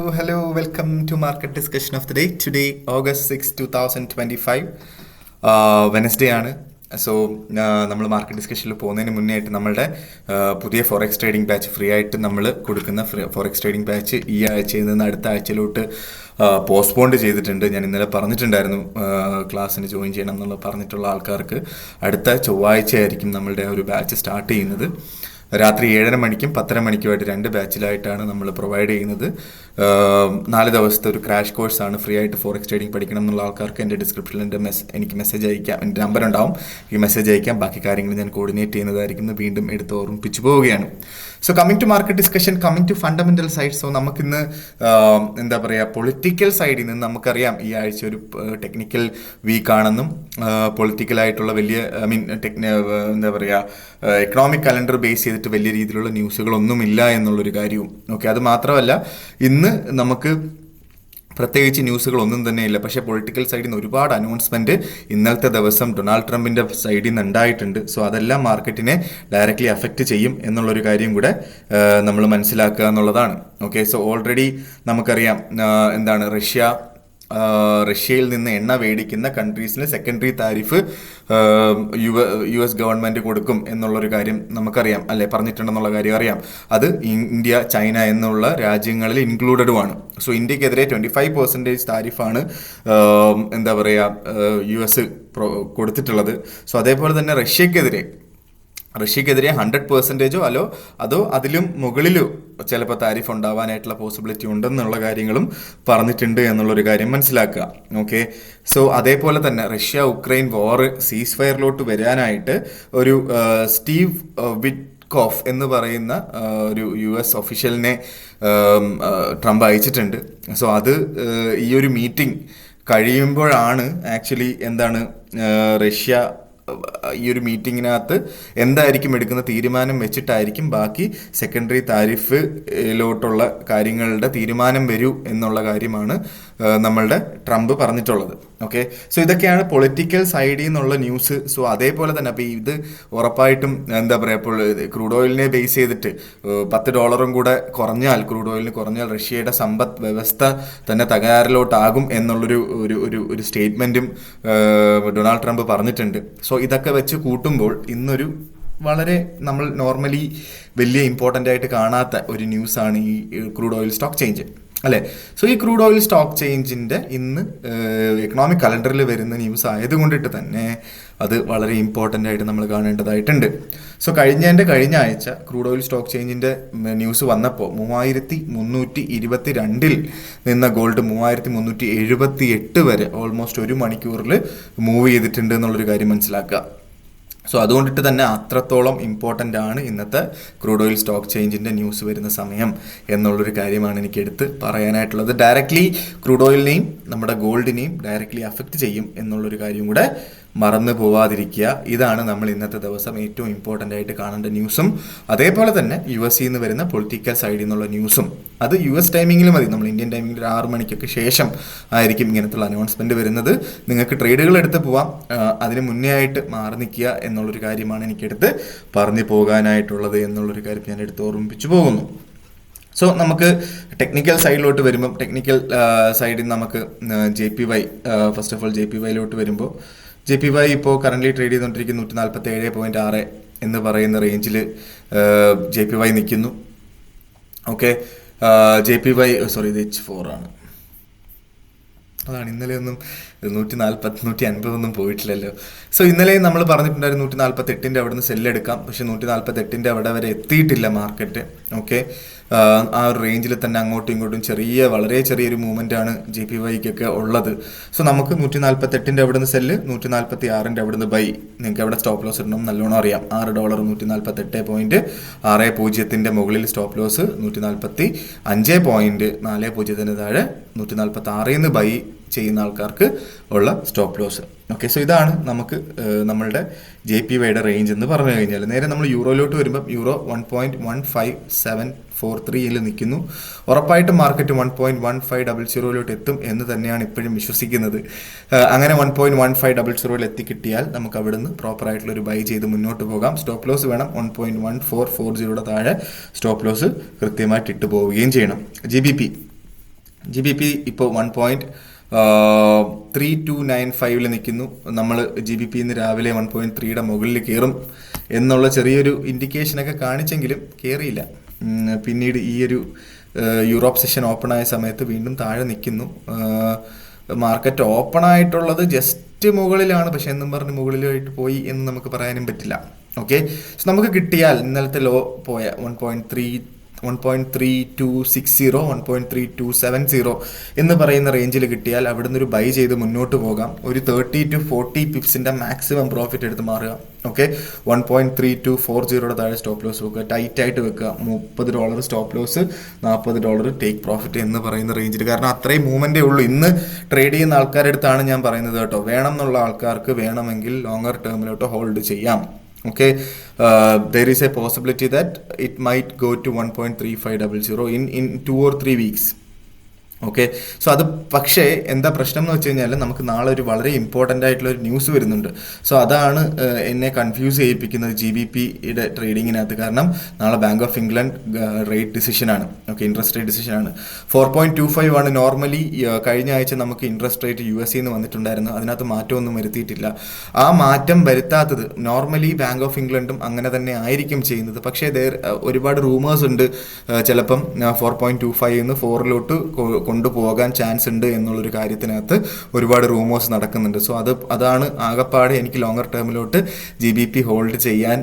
Welcome to market discussion of the day. Today, August 6, 2025, Wednesday ആണ്. So നമ്മൾ market ഡിസ്കഷനിൽ പോകുന്നതിന് മുന്നേ ആയിട്ട് നമ്മളുടെ പുതിയ ഫോറക്സ് ട്രേഡിംഗ് ബാച്ച് ഫ്രീ ആയിട്ട് നമ്മൾ കൊടുക്കുന്ന ഫോറക്സ് ട്രേഡിംഗ് ബാച്ച് ഈ ആഴ്ചയിൽ നിന്ന് അടുത്ത ആഴ്ചയിലോട്ട് പോസ്റ്റ്പോണ്ട് ചെയ്തിട്ടുണ്ട്. ഞാൻ ഇന്നലെ പറഞ്ഞിട്ടുണ്ടായിരുന്നു ക്ലാസ്സിന് ജോയിൻ ചെയ്യണം എന്നുള്ള പറഞ്ഞിട്ടുള്ള ആൾക്കാർക്ക് അടുത്ത ചൊവ്വാഴ്ച ആയിരിക്കും നമ്മളുടെ ഒരു ബാച്ച് സ്റ്റാർട്ട് ചെയ്യുന്നത്. രാത്രി 7:30 മണിക്കും 10:30 മണിക്കുമായിട്ട് 2 ബാച്ചിലായിട്ടാണ് നമ്മൾ പ്രൊവൈഡ് ചെയ്യുന്നത്. 4 ദിവസത്തെ ഒരു ക്രാഷ് കോഴ്സാണ്. ഫ്രീ ആയിട്ട് ഫോറക്സ് ട്രേഡിംഗ് പഠിക്കണം എന്നുള്ള ആൾക്കാർക്ക് എൻ്റെ ഡിസ്ക്രിപ്ഷനിൽ എനിക്ക് മെസ്സേജ് അയക്കാം, എൻ്റെ നമ്പർ ഉണ്ടാവും, ഈ മെസ്സേജ് അയക്കാം. ബാക്കി കാര്യങ്ങൾ ഞാൻ കോർഡിനേറ്റ് ചെയ്യുന്നതായിരിക്കും. വീണ്ടും എടുത്ത് ഓർമ്മിപ്പിച്ചു പോവുകയാണ്. So coming to market discussion, coming to fundamental side. So നമുക്കിന്ന് എന്താ പറയുക, പൊളിറ്റിക്കൽ സൈഡിൽ നിന്ന് നമുക്കറിയാം ഈ ആഴ്ച ഒരു ടെക്നിക്കൽ വീക്കാണെന്നും പൊളിറ്റിക്കലായിട്ടുള്ള വലിയ എന്താ പറയുക, എക്കണോമിക് കലണ്ടർ ബേസ് ചെയ്തിട്ട് വലിയ രീതിയിലുള്ള ന്യൂസുകളൊന്നുമില്ല എന്നുള്ളൊരു കാര്യവും. ഓക്കെ, അത് മാത്രമല്ല ഇന്ന് നമുക്ക് പ്രത്യേകിച്ച് ന്യൂസുകളൊന്നും തന്നെ ഇല്ല. പക്ഷേ പൊളിറ്റിക്കൽ സൈഡിൽ നിന്ന് ഒരുപാട് അനൗൺസ്മെൻറ്റ് ഇന്നലത്തെ ദിവസം ഡൊണാൾഡ് ട്രംപിൻ്റെ സൈഡിൽ നിന്ന് ഉണ്ടായിട്ടുണ്ട്. സോ അതെല്ലാം മാർക്കറ്റിനെ ഡയറക്റ്റ്ലി അഫക്റ്റ് ചെയ്യും എന്നുള്ളൊരു കാര്യം കൂടെ നമ്മൾ മനസ്സിലാക്കുക എന്നുള്ളതാണ്. ഓക്കെ, സോ ഓൾറെഡി നമുക്കറിയാം എന്താണ് റഷ്യയിൽ നിന്ന് എണ്ണ മേടിക്കുന്ന കൺട്രീസിന് സെക്കൻഡറി താരിഫ് US ഗവൺമെൻറ് കൊടുക്കും എന്നുള്ളൊരു കാര്യം നമുക്കറിയാം, അല്ലെ, പറഞ്ഞിട്ടുണ്ടെന്നുള്ള കാര്യം അറിയാം. അത് ഇന്ത്യ, ചൈന എന്നുള്ള രാജ്യങ്ങളിൽ ഇൻക്ലൂഡഡുമാണ്. സോ ഇന്ത്യക്കെതിരെ 25% താരിഫാണ് എന്താ പറയുക US കൊടുത്തിട്ടുള്ളത്. സോ അതേപോലെ തന്നെ റഷ്യക്കെതിരെ 100%-ഓ അതോ അതിലും മുകളിലോ ചിലപ്പോൾ താരിഫ് ഉണ്ടാവാനായിട്ടുള്ള പോസിബിലിറ്റി ഉണ്ടെന്നുള്ള കാര്യങ്ങളും പറഞ്ഞിട്ടുണ്ട് എന്നുള്ളൊരു കാര്യം മനസ്സിലാക്കുക. ഓക്കെ, സോ അതേപോലെ തന്നെ റഷ്യ-ഉക്രൈൻ വാർ സീസ് ഫയറിലോട്ട് വരാനായിട്ട് ഒരു സ്റ്റീവ് വിറ്റ്കോഫ് എന്ന് പറയുന്ന ഒരു US ഒഫീഷ്യലിനെ ട്രംപ് അയച്ചിട്ടുണ്ട്. സോ അത് ഈ ഒരു മീറ്റിംഗ് കഴിയുമ്പോഴാണ് ആക്ച്വലി എന്താണ് റഷ്യ ഈ ഒരു മീറ്റിങ്ങിനകത്ത് എന്തായിരിക്കും എടുക്കുന്ന തീരുമാനം വെച്ചിട്ടായിരിക്കും ബാക്കി സെക്കൻഡറി താരിഫിലോട്ടുള്ള കാര്യങ്ങളുടെ തീരുമാനം വരൂ എന്നുള്ള കാര്യമാണ് നമ്മളുടെ ട്രംപ് പറഞ്ഞിട്ടുള്ളത്. ഓക്കെ, സോ ഇതൊക്കെയാണ് പൊളിറ്റിക്കൽ സൈഡിൽ നിന്നുള്ള ന്യൂസ്. സോ അതേപോലെ തന്നെ അപ്പോൾ ഇത് ഉറപ്പായിട്ടും എന്താ പറയുക, ഇപ്പോൾ ക്രൂഡ് ഓയിലിനെ ബേസ് ചെയ്തിട്ട് $10 കൂടെ കുറഞ്ഞാൽ, ക്രൂഡ് ഓയിലിന് കുറഞ്ഞാൽ റഷ്യയുടെ സമ്പദ് വ്യവസ്ഥ തന്നെ തകരാറിലോട്ടാകും എന്നുള്ളൊരു ഒരു സ്റ്റേറ്റ്മെൻറ്റും ഡൊണാൾഡ് ട്രംപ് പറഞ്ഞിട്ടുണ്ട്. സോ ഇതൊക്കെ വെച്ച് കൂട്ടുമ്പോൾ ഇന്നൊരു വളരെ നമ്മൾ നോർമലി വലിയ ഇമ്പോർട്ടൻ്റ് ആയിട്ട് കാണാത്ത ഒരു ന്യൂസാണ് ഈ ക്രൂഡ് ഓയിൽ സ്റ്റോക്ക് ചേഞ്ച്, അല്ലേ. സോ ഈ ക്രൂഡ് ഓയിൽ സ്റ്റോക്ക് ചേഞ്ചിൻ്റെ ഇന്ന് എക്കണോമിക് കലണ്ടറിൽ വരുന്ന ന്യൂസ് ആയതുകൊണ്ടിട്ട് തന്നെ അത് വളരെ ഇമ്പോർട്ടൻ്റ് ആയിട്ട് നമ്മൾ കാണേണ്ടതായിട്ടുണ്ട്. സോ കഴിഞ്ഞ ആഴ്ച ക്രൂഡ് ഓയിൽ സ്റ്റോക്ക് ചേഞ്ചിൻ്റെ ന്യൂസ് വന്നപ്പോൾ 3322 നിന്ന ഗോൾഡ് 3378 വരെ ഓൾമോസ്റ്റ് 1 മണിക്കൂറിൽ മൂവ് ചെയ്തിട്ടുണ്ട് എന്നുള്ളൊരു കാര്യം മനസ്സിലാക്കുക. സോ അതുകൊണ്ടിട്ട് തന്നെ അത്രത്തോളം ഇമ്പോർട്ടൻ്റ് ആണ് ഇന്നത്തെ ക്രൂഡ് ഓയിൽ സ്റ്റോക്ക് ചേഞ്ചിൻ്റെ ന്യൂസ് വരുന്ന സമയം എന്നുള്ളൊരു കാര്യമാണ് എനിക്ക് എടുത്ത് പറയാനായിട്ടുള്ളത്. ഡയറക്റ്റ്ലി ക്രൂഡ് ഓയിലിനെയും നമ്മുടെ ഗോൾഡിനെയും ഡയറക്റ്റ്ലി അഫക്റ്റ് ചെയ്യും എന്നുള്ളൊരു കാര്യം കൂടെ മറന്നു പോവാതിരിക്കുക. ഇതാണ് നമ്മൾ ഇന്നത്തെ ദിവസം ഏറ്റവും ഇമ്പോർട്ടൻ്റ് ആയിട്ട് കാണേണ്ട ന്യൂസും. അതേപോലെ തന്നെ US നിന്ന് വരുന്ന പൊളിറ്റിക്കൽ സൈഡിൽ നിന്നുള്ള ന്യൂസും. അത് US ടൈമിങ്ങിൽ മതി, നമ്മൾ ഇന്ത്യൻ ടൈമിങ്ങിൽ 6 മണിക്കൊക്കെ ശേഷം ആയിരിക്കും ഇങ്ങനത്തുള്ള അനൗൺസ്മെൻറ്റ് വരുന്നത്. നിങ്ങൾക്ക് ട്രേഡുകൾ എടുത്ത് പോവാം, അതിന് മുന്നേ ആയിട്ട് മാറി നിൽക്കുക എന്നുള്ളൊരു കാര്യമാണ് എനിക്കെടുത്ത് പറഞ്ഞു പോകാനായിട്ടുള്ളത് എന്നുള്ളൊരു കാര്യം ഞാൻ എടുത്ത് ഓർമ്മിപ്പിച്ചു പോകുന്നു. സോ നമുക്ക് ടെക്നിക്കൽ സൈഡിലോട്ട് വരുമ്പം, ടെക്നിക്കൽ സൈഡിൽ നമുക്ക് JPY, ഫസ്റ്റ് ഓഫ് ഓൾ JPYയിലോട്ട് വരുമ്പോൾ JPY ഇപ്പോൾ കറൻ്റ്ലി ട്രേഡ് ചെയ്തുകൊണ്ടിരിക്കുന്ന 147.6 എന്ന് പറയുന്ന റേഞ്ചിൽ JPY നിൽക്കുന്നു. ഓക്കെ, JPY ഇത് H4 ആണ്. അതാണ് ഇന്നലെ ഒന്നും 150 പോയിട്ടില്ലല്ലോ. സോ ഇന്നലെ നമ്മൾ പറഞ്ഞിട്ടുണ്ടായിരുന്നു 148 അവിടെ നിന്ന് സെല്ലെടുക്കാം, പക്ഷെ 148 അവിടെ വരെ എത്തിയിട്ടില്ല മാർക്കറ്റ്. ഓക്കെ, ആ ഒരു റേഞ്ചിൽ തന്നെ അങ്ങോട്ടും ഇങ്ങോട്ടും വളരെ ചെറിയൊരു മൂവ്മെൻ്റ് ആണ് JPYക്കൊക്കെ ഉള്ളത്. സോ നമുക്ക് 148 അവിടെ നിന്ന് സെല്ല്, 146 അവിടെ നിന്ന് ബൈ. നിങ്ങൾക്ക് എവിടെ സ്റ്റോപ്പ് ലോസ് ഇടണം നല്ലോണം അറിയാം. $6 148.60 മുകളിൽ സ്റ്റോപ്പ് ലോസ്, 145.40 താഴെ 146 ബൈ ചെയ്യുന്ന ആൾക്കാർക്ക് ഉള്ള സ്റ്റോപ്പ് ലോസ്. ഓക്കെ, സോ ഇതാണ് നമുക്ക് നമ്മളുടെ JPYയുടെ റേഞ്ച് എന്ന് പറഞ്ഞു കഴിഞ്ഞാൽ. നേരെ നമ്മൾ യൂറോയിലോട്ട് വരുമ്പോൾ യൂറോ 1.15743 നിൽക്കുന്നു. ഉറപ്പായിട്ടും മാർക്കറ്റ് 1.1500 എത്തും എന്ന് തന്നെയാണ് ഇപ്പോഴും വിശ്വസിക്കുന്നത്. അങ്ങനെ 1.1500 എത്തിക്കിട്ടിയാൽ നമുക്ക് അവിടുന്ന് പ്രോപ്പറായിട്ടുള്ള ഒരു ബൈ ചെയ്ത് മുന്നോട്ട് പോകാം. സ്റ്റോപ്പ് ലോസ് വേണം 1.1440 താഴെ സ്റ്റോപ്പ് ലോസ് കൃത്യമായിട്ട് ഇട്ട് പോവുകയും ചെയ്യണം. GBP GBP ഇപ്പോൾ 1.3295 നിൽക്കുന്നു. നമ്മൾ GBP ഇന്ന് രാവിലെ 1.3യുടെ മുകളിൽ കയറും എന്നുള്ള ചെറിയൊരു ഇൻഡിക്കേഷനൊക്കെ കാണിച്ചെങ്കിലും കയറിയില്ല. പിന്നീട് ഈ ഒരു യൂറോപ്പ് സെഷൻ ഓപ്പൺ ആയ സമയത്ത് വീണ്ടും താഴെ നിൽക്കുന്നു. മാർക്കറ്റ് ഓപ്പൺ ആയിട്ടുള്ളത് ജസ്റ്റ് മുകളിലാണ്, പക്ഷെ എന്നും പറഞ്ഞ് മുകളിലായിട്ട് പോയി എന്ന് നമുക്ക് പറയാനും പറ്റില്ല. ഓക്കെ, സോ നമുക്ക് കിട്ടിയാൽ ഇന്നലത്തെ ലോ പോയ 1.3260 1.3270 എന്ന് പറയുന്ന റേഞ്ചിൽ കിട്ടിയാൽ അവിടെ നിന്നൊരു ബൈ ചെയ്ത് മുന്നോട്ട് പോകാം. ഒരു 30 to 40 പിപ്സിന്റെ മാക്സിമം പ്രോഫിറ്റ് എടുത്ത് മാറുക. ഓക്കെ, 1.3240 താഴെ സ്റ്റോപ്പ് ലോസ് വെക്കുക, ടൈറ്റ് ആയിട്ട് വെക്കുക. $30 സ്റ്റോപ്പ് ലോസ്, $40 ടേക്ക് പ്രോഫിറ്റ് എന്ന് പറയുന്ന റേഞ്ചിൽ. കാരണം അത്രയും മൂവ്മെന്റേ ഉള്ളൂ. ഇന്ന് ട്രേഡ് ചെയ്യുന്ന ആൾക്കാരുടെ അടുത്താണ് ഞാൻ പറയുന്നത് കേട്ടോ. വേണം എന്നുള്ള ആൾക്കാർക്ക് വേണമെങ്കിൽ ലോങ്ങർ ടേമിലോട്ട് ഹോൾഡ് ചെയ്യാം. Okay, there is a possibility that it might go to 1.3500 in 2 or 3 weeks. Okay, so അത് പക്ഷേ എന്താ പ്രശ്നം എന്ന് വെച്ച് കഴിഞ്ഞാൽ നമുക്ക് നാളെ ഒരു വളരെ ഇമ്പോർട്ടൻ്റ് ആയിട്ടുള്ള ഒരു ന്യൂസ് വരുന്നുണ്ട്. സോ അതാണ് എന്നെ കൺഫ്യൂസ് ചെയ്യിപ്പിക്കുന്നത് GBPയുടെ ട്രേഡിങ്ങിനകത്ത്. കാരണം നാളെ ബാങ്ക് ഓഫ് ഇംഗ്ലണ്ട് റേറ്റ് ഡിസിഷനാണ്. ഓക്കെ, ഇൻട്രസ്റ്റ് റേറ്റ് ഡിസിഷനാണ്. 4.25 ആണ് നോർമലി. കഴിഞ്ഞ ആഴ്ച നമുക്ക് ഇൻട്രസ്റ്റ് റേറ്റ് US നിന്ന് വന്നിട്ടുണ്ടായിരുന്നു. അതിനകത്ത് മാറ്റമൊന്നും വരുത്തിയിട്ടില്ല. ആ മാറ്റം വരുത്താത്തത് നോർമലി ബാങ്ക് ഓഫ് ഇംഗ്ലണ്ടും അങ്ങനെ തന്നെ ആയിരിക്കും ചെയ്യുന്നത്. പക്ഷേ ഒരുപാട് റൂമേഴ്സ് ഉണ്ട്, ചിലപ്പം 4.25 നിന്ന് 4 കൊണ്ടുപോകാൻ ചാൻസ് ഉണ്ട് എന്നുള്ളൊരു കാര്യത്തിനകത്ത് ഒരുപാട് റൂമേഴ്സ് നടക്കുന്നുണ്ട്. സോ അതാണ് ആകെപ്പാടെ എനിക്ക് ലോങ്ങർ ടേമിലോട്ട് GBP ഹോൾഡ് ചെയ്യാൻ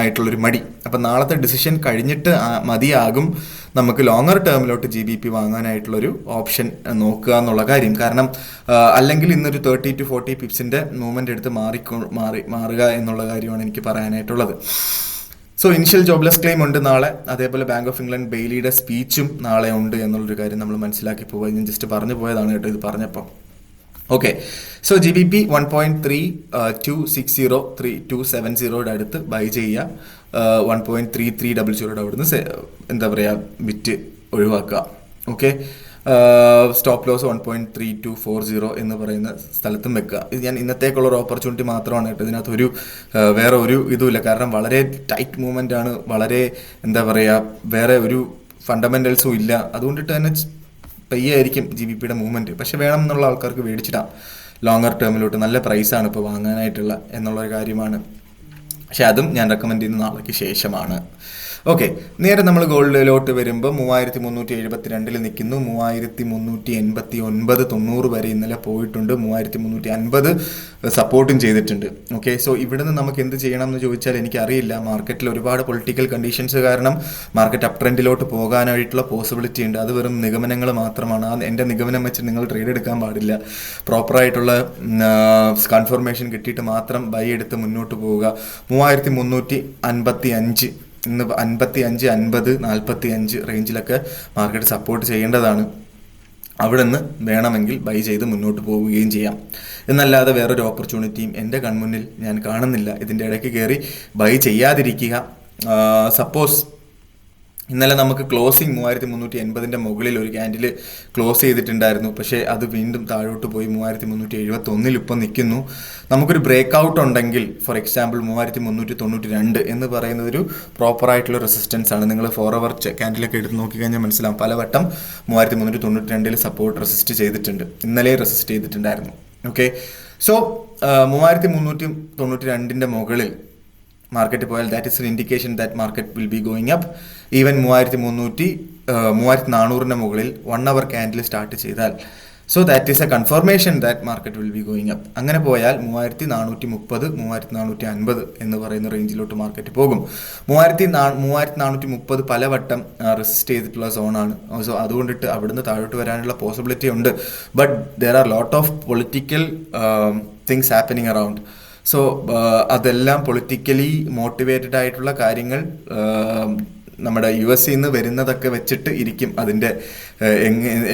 ആയിട്ടുള്ളൊരു മടി. അപ്പം നാളത്തെ ഡിസിഷൻ കഴിഞ്ഞിട്ട് മതിയാകും നമുക്ക് ലോങ്ങർ ടേമിലോട്ട് GBP വാങ്ങാനായിട്ടുള്ളൊരു ഓപ്ഷൻ നോക്കുക എന്നുള്ള കാര്യം. കാരണം അല്ലെങ്കിൽ ഇന്നൊരു 30 to 40 പിപ്സിൻ്റെ മൂവ്മെൻ്റ് എടുത്ത് മാറുക എന്നുള്ള കാര്യമാണ് എനിക്ക് പറയാനായിട്ടുള്ളത്. സോ ഇനിഷ്യൽ ജോബ്ലെസ് ക്ലെയിം ഉണ്ട് നാളെ. അതേപോലെ ബാങ്ക് ഓഫ് ഇംഗ്ലണ്ട് ബെയിലിയുടെ സ്പീച്ചും നാളെ ഉണ്ട് എന്നുള്ളൊരു കാര്യം നമ്മൾ മനസ്സിലാക്കി പോവുക. ഞാൻ ജസ്റ്റ് പറഞ്ഞു പോയതാണ് കേട്ടോ ഇത് പറഞ്ഞപ്പോൾ. ഓക്കെ, സോ GBP 1.3260 3270 അടുത്ത് ബൈ ചെയ്യുക. 1.3300 അവിടുന്ന് എന്താ പറയുക വിറ്റ് ഒഴിവാക്കുക. ഓക്കെ, സ്റ്റോപ്പ് ലോസ് 1.3240 എന്ന് പറയുന്ന സ്ഥലത്തും വെക്കുക. ഇത് ഞാൻ ഇന്നത്തേക്കുള്ള ഒരു ഓപ്പർച്യൂണിറ്റി മാത്രമാണ് കേട്ടോ. ഇതിനകത്ത് വേറെ ഒരു ഇതുമില്ല. കാരണം വളരെ ടൈറ്റ് മൂവ്മെൻ്റ് ആണ്. വളരെ എന്താ പറയുക, വേറെ ഒരു ഫണ്ടമെൻ്റൽസും ഇല്ല. അതുകൊണ്ടിട്ട് തന്നെ പയ്യായിരിക്കും GBPയുടെ മൂവ്മെൻറ്റ്. പക്ഷെ വേണം എന്നുള്ള ആൾക്കാർക്ക് മേടിച്ചിടാം ലോങ്ങർ ടേമിലോട്ട്. നല്ല പ്രൈസാണ് ഇപ്പോൾ വാങ്ങാനായിട്ടുള്ള എന്നുള്ളൊരു കാര്യമാണ്. പക്ഷെ അതും ഞാൻ റെക്കമെൻഡ് ചെയ്യുന്ന നാളേക്ക് ശേഷമാണ്. ഓക്കെ, നേരെ നമ്മൾ ഗോൾഡിലോട്ട് വരുമ്പോൾ 3372 നിൽക്കുന്നു. 3389 90 വരെ ഇന്നലെ പോയിട്ടുണ്ട്. 3350 സപ്പോർട്ടും ചെയ്തിട്ടുണ്ട്. ഓക്കെ, സോ ഇവിടെ നിന്ന് നമുക്ക് എന്ത് ചെയ്യണം എന്ന് ചോദിച്ചാൽ എനിക്കറിയില്ല. മാർക്കറ്റിൽ ഒരുപാട് പൊളിറ്റിക്കൽ കണ്ടീഷൻസ് കാരണം മാർക്കറ്റ് അപ് ട്രെൻഡിലോട്ട് പോകാനായിട്ടുള്ള പോസിബിലിറ്റി ഉണ്ട്. അത് വെറും നിഗമനങ്ങൾ മാത്രമാണ്. എൻ്റെ നിഗമനം വെച്ച് നിങ്ങൾ ട്രേഡ് എടുക്കാൻ പാടില്ല. പ്രോപ്പറായിട്ടുള്ള കൺഫർമേഷൻ കിട്ടിയിട്ട് മാത്രം ബൈ എടുത്ത് മുന്നോട്ട് പോവുക. 3355 ഇന്ന് 55 50 45 റേഞ്ചിലൊക്കെ മാർക്കറ്റ് സപ്പോർട്ട് ചെയ്യേണ്ടതാണ്. അവിടെ നിന്ന് വേണമെങ്കിൽ ബൈ ചെയ്ത് മുന്നോട്ട് പോവുകയും ചെയ്യാം. എന്നല്ലാതെ വേറൊരു ഓപ്പർച്യൂണിറ്റിയും എൻ്റെ കൺമുന്നിൽ ഞാൻ കാണുന്നില്ല. ഇതിൻ്റെ ഇടയ്ക്ക് കയറി ബൈ ചെയ്യാതിരിക്കുക. സപ്പോസ് ഇന്നലെ നമുക്ക് ക്ലോസിങ് 3380 മുകളിൽ ഒരു ക്യാൻഡിൽ ക്ലോസ് ചെയ്തിട്ടുണ്ടായിരുന്നു. പക്ഷേ അത് വീണ്ടും താഴോട്ട് പോയി 3371 ഇപ്പം നിൽക്കുന്നു. നമുക്കൊരു ബ്രേക്ക് ഔട്ട് ഉണ്ടെങ്കിൽ, ഫോർ എക്സാമ്പിൾ 3392 എന്ന് പറയുന്നത് ഒരു പ്രോപ്പറായിട്ടുള്ള റെസിസ്റ്റൻസ് ആണ്. നിങ്ങൾ 4 അവർ ക്യാൻഡിലൊക്കെ എടുത്ത് നോക്കിക്കഴിഞ്ഞാൽ മനസ്സിലാവും. പലവട്ടം 3392 സപ്പോർട്ട് റെസിസ്റ്റ് ചെയ്തിട്ടുണ്ട്. ഇന്നലെ റെസിസ്റ്റ് ചെയ്തിട്ടുണ്ടായിരുന്നു. ഓക്കെ, സോ 3392 മുകളിൽ മാർക്കറ്റ് പോയാൽ that is an indication that market will be going up. Even 3400 മുകളിൽ 1 അവർ ക്യാൻഡിൽ സ്റ്റാർട്ട് ചെയ്താൽ, so that is A confirmation that market will be going up. അങ്ങനെ പോയാൽ 3430 3450 എന്ന് പറയുന്ന റേഞ്ചിലോട്ട് മാർക്കറ്റ് പോകും. 3430 പലവട്ടം റെസിസ്റ്റ് ചെയ്തിട്ടുള്ള സോണാണ്. സോ അതുകൊണ്ടിട്ട് അവിടുന്ന് താഴോട്ട് വരാനുള്ള പോസിബിലിറ്റി ഉണ്ട്. But there are lot of political things happening around. So അതെല്ലാം പൊളിറ്റിക്കലി മോട്ടിവേറ്റഡ് ആയിട്ടുള്ള കാര്യങ്ങൾ നമ്മുടെ US നിന്ന് വരുന്നതൊക്കെ വെച്ചിട്ട് ഇരിക്കും അതിൻ്റെ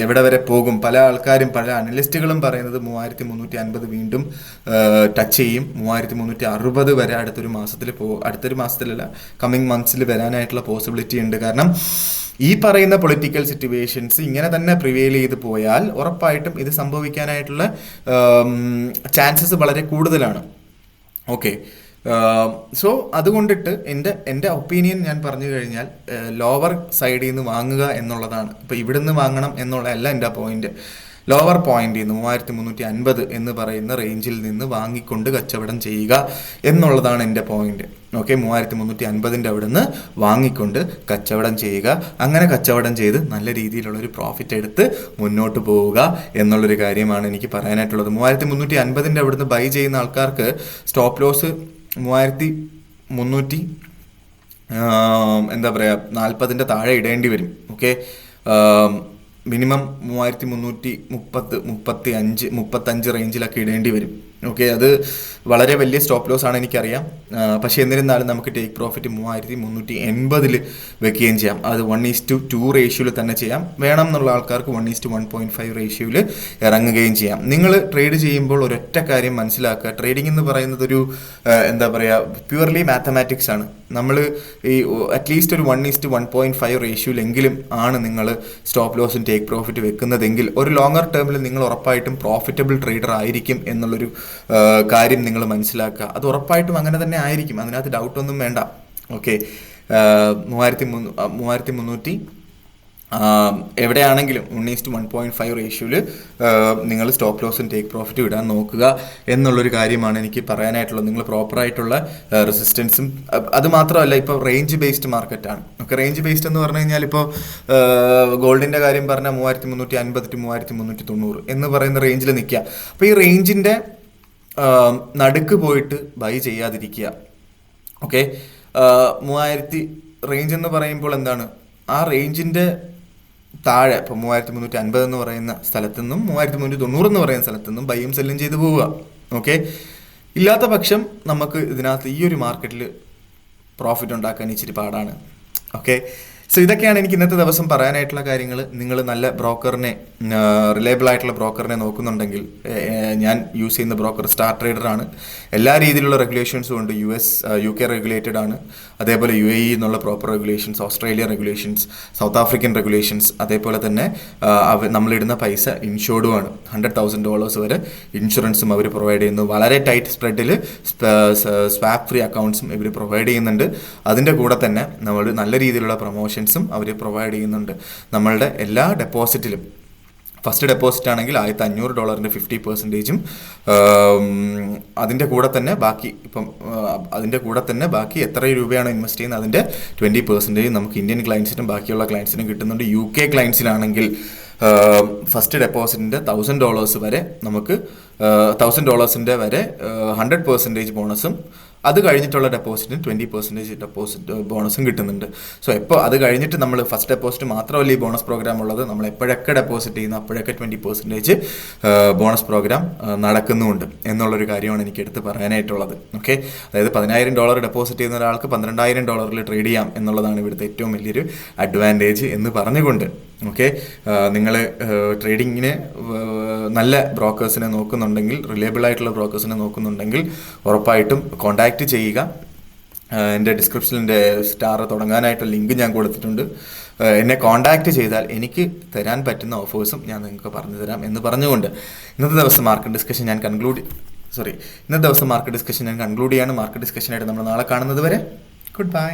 എവിടെ വരെ പോകും. പല ആൾക്കാരും പല അനലിസ്റ്റുകളും പറയുന്നത് 3350 വീണ്ടും ടച്ച് ചെയ്യും. 3360 വരെ അടുത്തൊരു മാസത്തിലല്ല കമ്മിങ് മന്ത്സിൽ വരാനായിട്ടുള്ള പോസിബിലിറ്റി ഉണ്ട്. കാരണം ഈ പറയുന്ന പൊളിറ്റിക്കൽ സിറ്റുവേഷൻസ് ഇങ്ങനെ തന്നെ പ്രിവെയിൽ ചെയ്ത് പോയാൽ ഉറപ്പായിട്ടും ഇത് സംഭവിക്കാനായിട്ടുള്ള ചാൻസസ് വളരെ കൂടുതലാണ്. ഓക്കെ, സോ അതുകൊണ്ടിട്ട് എൻ്റെ ഒപ്പീനിയൻ ഞാൻ പറഞ്ഞു കഴിഞ്ഞാൽ ലോവർ സൈഡിൽ നിന്ന് വാങ്ങുക എന്നുള്ളതാണ്. ഇപ്പോൾ ഇവിടുന്ന് വാങ്ങണം എന്നുള്ളതല്ല എൻ്റെ പോയിന്റ്. ലോവർ പോയിന്റിൽ നിന്ന് 3350 എന്ന് പറയുന്ന റേഞ്ചിൽ നിന്ന് വാങ്ങിക്കൊണ്ട് കച്ചവടം ചെയ്യുക എന്നുള്ളതാണ് എൻ്റെ പോയിന്റ്. ഓക്കെ, 3350 അവിടെ നിന്ന് വാങ്ങിക്കൊണ്ട് കച്ചവടം ചെയ്യുക. അങ്ങനെ കച്ചവടം ചെയ്ത് നല്ല രീതിയിലുള്ളൊരു പ്രോഫിറ്റ് എടുത്ത് മുന്നോട്ട് പോവുക എന്നുള്ളൊരു കാര്യമാണ് എനിക്ക് പറയാനായിട്ടുള്ളത്. 3350 അവിടെ നിന്ന് ബൈ ചെയ്യുന്ന ആൾക്കാർക്ക് സ്റ്റോപ്പ് ലോസ് 3300 എന്താ പറയുക 40 താഴെ ഇടേണ്ടി വരും. ഓക്കെ, മിനിമം 3335 റേഞ്ചിലൊക്കെ ഇടേണ്ടി വരും. ഓക്കെ, അത് വളരെ വലിയ സ്റ്റോപ്പ് ലോസ് ആണ് എനിക്കറിയാം. പക്ഷേ എന്നിരുന്നാലും നമുക്ക് ടേക്ക് പ്രോഫിറ്റ് 3380 വെക്കുകയും ചെയ്യാം. അത് 1:2 റേഷ്യോയിൽ തന്നെ ചെയ്യാം. വേണം എന്നുള്ള ആൾക്കാർക്ക് 1:1.5 റേഷ്യോയിൽ ഇറങ്ങുകയും ചെയ്യാം. നിങ്ങൾ ട്രേഡ് ചെയ്യുമ്പോൾ ഒരൊറ്റ കാര്യം മനസ്സിലാക്കുക, ട്രേഡിംഗ് എന്ന് പറയുന്നത് ഒരു എന്താ പറയുക പ്യുവർലി മാത്തമാറ്റിക്സ് ആണ്. നമ്മൾ ഈ അറ്റ്ലീസ്റ്റ് ഒരു 1:1.5 റേഷ്യോയിലെങ്കിലും ആണ് നിങ്ങൾ സ്റ്റോപ്പ് ലോസും ടേക്ക് പ്രോഫിറ്റ് വെക്കുന്നതെങ്കിൽ ഒരു ലോങ്ങർ ടേമിൽ നിങ്ങൾ ഉറപ്പായിട്ടും പ്രോഫിറ്റബിൾ ട്രേഡർ ആയിരിക്കും എന്നുള്ളൊരു കാര്യം നിങ്ങൾ മനസ്സിലാക്കുക. അത് ഉറപ്പായിട്ടും അങ്ങനെ തന്നെ ആയിരിക്കും, അതിനകത്ത് ഡൗട്ടൊന്നും വേണ്ട. ഓക്കെ, 3300 എവിടെയാണെങ്കിലും 1:1.5 റേഷ്യോയിൽ നിങ്ങൾ സ്റ്റോപ്പ് ലോസും ടേക്ക് പ്രോഫിറ്റും ഇടാൻ നോക്കുക എന്നുള്ളൊരു കാര്യമാണ് എനിക്ക് പറയാനായിട്ടുള്ളത്. നിങ്ങൾ പ്രോപ്പറായിട്ടുള്ള റെസിസ്റ്റൻസും അത് മാത്രമല്ല, ഇപ്പോൾ റേഞ്ച് ബേസ്ഡ് മാർക്കറ്റാണ്. ഓക്കെ, റേഞ്ച് ബേസ്ഡ് എന്ന് പറഞ്ഞു കഴിഞ്ഞാൽ ഇപ്പോൾ ഗോൾഡിൻ്റെ കാര്യം പറഞ്ഞാൽ 3350 to 3390 എന്ന് പറയുന്ന റേഞ്ചിൽ നിൽക്കുക. അപ്പോൾ ഈ റേഞ്ചിൻ്റെ നടുക്ക് പോയിട്ട് ബൈ ചെയ്യാതിരിക്കുക. ഓക്കെ, 3000 റേഞ്ച് എന്ന് പറയുമ്പോൾ എന്താണ്, ആ റേഞ്ചിൻ്റെ താഴെ ഇപ്പോൾ 3350 എന്ന് പറയുന്ന സ്ഥലത്തു നിന്നും 3390 എന്ന് പറയുന്ന സ്ഥലത്തു നിന്നും ബൈയും സെല്ലും ചെയ്ത് പോവുക. ഓക്കെ, ഇല്ലാത്ത പക്ഷം നമുക്ക് ഇതിനകത്ത് ഈ ഒരു മാർക്കറ്റിൽ പ്രോഫിറ്റ് ഉണ്ടാക്കാൻ ഇച്ചിരി പാടാണ്. ഓക്കെ, സോ ഇതൊക്കെയാണ് എനിക്ക് ഇന്നത്തെ ദിവസം പറയാനായിട്ടുള്ള കാര്യങ്ങൾ. നിങ്ങൾ നല്ല ബ്രോക്കറിനെ, റിലയബിൾ ആയിട്ടുള്ള ബ്രോക്കറിനെ നോക്കുന്നുണ്ടെങ്കിൽ ഞാൻ യൂസ് ചെയ്യുന്ന ബ്രോക്കർ സ്റ്റാർ ട്രേഡറാണ്. എല്ലാ രീതിയിലുള്ള റെഗുലേഷൻസും ഉണ്ട്. UK റെഗുലേറ്റഡ് ആണ്. അതേപോലെ UAE എന്നുള്ള proper regulations, Australia regulations, south African regulations, അതേപോലെ തന്നെ നമ്മളിടുന്ന പൈസ ഇൻഷുർഡുമാണ്. $100,000 വരെ ഇൻഷുറൻസും അവർ പ്രൊവൈഡ് ചെയ്യുന്നു. വളരെ ടൈറ്റ് സ്പ്രെഡിൽ സ്വാപ്പ് ഫ്രീ അക്കൗണ്ട്സും ഇവർ പ്രൊവൈഡ് ചെയ്യുന്നുണ്ട്. അതിൻ്റെ കൂടെ തന്നെ നമ്മൾ നല്ല രീതിയിലുള്ള പ്രൊമോഷൻസും അവർ പ്രൊവൈഡ് ചെയ്യുന്നുണ്ട്. നമ്മളുടെ എല്ലാ ഡെപ്പോസിറ്റിലും ഫസ്റ്റ് ഡെപ്പോസിറ്റ് ആണെങ്കിൽ $1500 50%, അതിൻ്റെ കൂടെ തന്നെ ബാക്കി എത്ര രൂപയാണ് ഇൻവെസ്റ്റ് ചെയ്യുന്നത് അതിൻ്റെ 20% നമുക്ക് ഇന്ത്യൻ ക്ലയൻസിനും ബാക്കിയുള്ള ക്ലയൻസിനും കിട്ടുന്നുണ്ട്. UK ക്ലയൻസിലാണെങ്കിൽ ഫസ്റ്റ് ഡെപ്പോസിറ്റിൻ്റെ $1000 വരെ നമുക്ക് $1000 വരെ 100% ബോണസും, അത് കഴിഞ്ഞിട്ടുള്ള ഡെപ്പോസിറ്റിന് 20% ഡെപ്പോസിറ്റ് ബോണസും കിട്ടുന്നുണ്ട്. സോ എപ്പോൾ അത് കഴിഞ്ഞിട്ട് നമ്മൾ ഫസ്റ്റ് ഡെപ്പോസിറ്റ് മാത്രമല്ല ഈ ബോണസ് പ്രോഗ്രാം ഉള്ളത്, നമ്മൾ എപ്പോഴൊക്കെ ഡെപ്പോസിറ്റ് ചെയ്യുന്നു അപ്പോഴൊക്കെ 20% ബോണസ് പ്രോഗ്രാം നടക്കുന്നുമുണ്ട് എന്നുള്ളൊരു കാര്യമാണ് എനിക്ക് എടുത്ത് പറയാനായിട്ടുള്ളത്. ഓക്കെ, അതായത് $10,000 ഡെപ്പോസിറ്റ് ചെയ്യുന്ന ഒരാൾക്ക് $12,000 ട്രേഡ് ചെയ്യാം എന്നുള്ളതാണ് ഇവിടുത്തെ ഏറ്റവും വലിയൊരു അഡ്വാൻറ്റേജ് എന്ന് പറഞ്ഞുകൊണ്ട് ഓക്കെ, നിങ്ങൾ ട്രേഡിങ്ങിന് നല്ല ബ്രോക്കേഴ്സിനെ നോക്കുന്നുണ്ടെങ്കിൽ, റിലയബിൾ ആയിട്ടുള്ള ബ്രോക്കേഴ്സിനെ നോക്കുന്നുണ്ടെങ്കിൽ ഉറപ്പായിട്ടും കോൺടാക്റ്റ് ചെയ്യുക. എൻ്റെ ഡിസ്ക്രിപ്ഷനിൽ എൻ്റെ സ്റ്റാർ തുടങ്ങാനായിട്ട് ലിങ്ക് ഞാൻ കൊടുത്തിട്ടുണ്ട്. എന്നെ കോൺടാക്റ്റ് ചെയ്താൽ എനിക്ക് തരാൻ പറ്റുന്ന ഓഫേഴ്സും ഞാൻ നിങ്ങൾക്ക് പറഞ്ഞു തരാം എന്ന് പറഞ്ഞുകൊണ്ട് ഇന്നത്തെ ദിവസം മാർക്കറ്റ് ഡിസ്കഷൻ ഞാൻ കൺക്ലൂഡ് ചെയ്യാണ്. മാർക്കറ്റ് ഡിസ്കഷനായിട്ട് നമ്മൾ നാളെ കാണുന്നത് വരെ ഗുഡ് ബൈ.